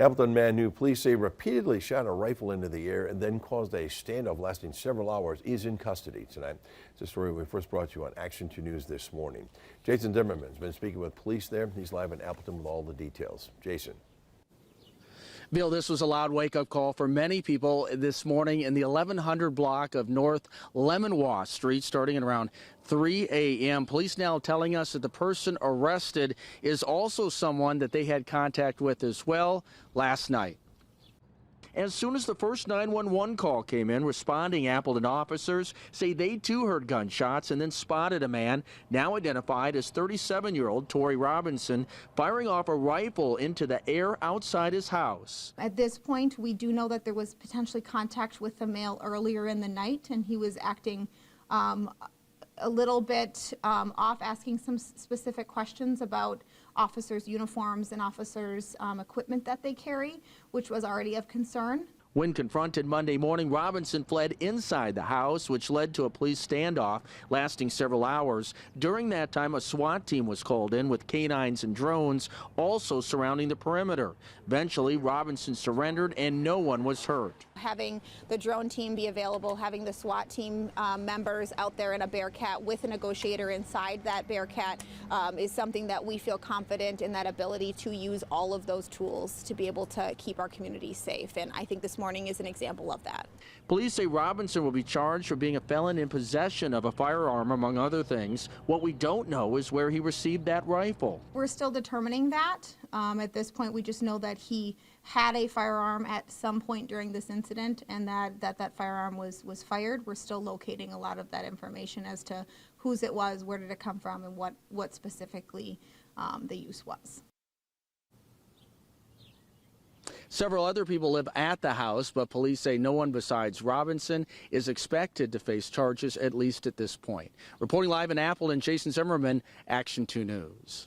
Appleton man who police say repeatedly shot a rifle into the air and then caused a standoff lasting several hours is in custody tonight. It's a story we first brought you on Action 2 News this morning. Jason Zimmerman's been speaking with police there. He's live in Appleton with all the details. Jason. Bill, this was a loud wake-up call for many people this morning in the 1100 block of North Leminwah Street, starting at around 3 a.m. Police now telling us that the person arrested is also someone that they had contact with as well last night. As soon as the first 911 call came in, responding Appleton officers say they too heard gunshots and then spotted a man, now identified as 37-year-old Torrey Robinson, firing off a rifle into the air outside his house. At this point, we do know that there was potentially contact with the male earlier in the night, and he was acting a little bit off, asking some specific questions about officers' uniforms and officers' equipment that they carry, which was already of concern. When confronted Monday morning, Robinson fled inside the house, which led to a police standoff lasting several hours. During that time, a SWAT team was called in with canines and drones also surrounding the perimeter. Eventually, Robinson surrendered and no one was hurt. Having the drone team be available, having the SWAT team members out there in a Bearcat with a negotiator inside that Bearcat is something that we feel confident in, that ability to use all of those tools to be able to keep our community safe. And I think this morning is an example of that. Police say Robinson will be charged for being a felon in possession of a firearm, among other things. What we don't know is where he received that rifle. We're still determining that. At this point, we just know that he had a firearm at some point during this incident, and that firearm was fired. We're still locating a lot of that information as to whose it was, where did it come from, and what specifically the use was. Several other people live at the house, but police say no one besides Robinson is expected to face charges, at least at this point. Reporting live in Appleton, Jason Zimmerman, Action 2 News.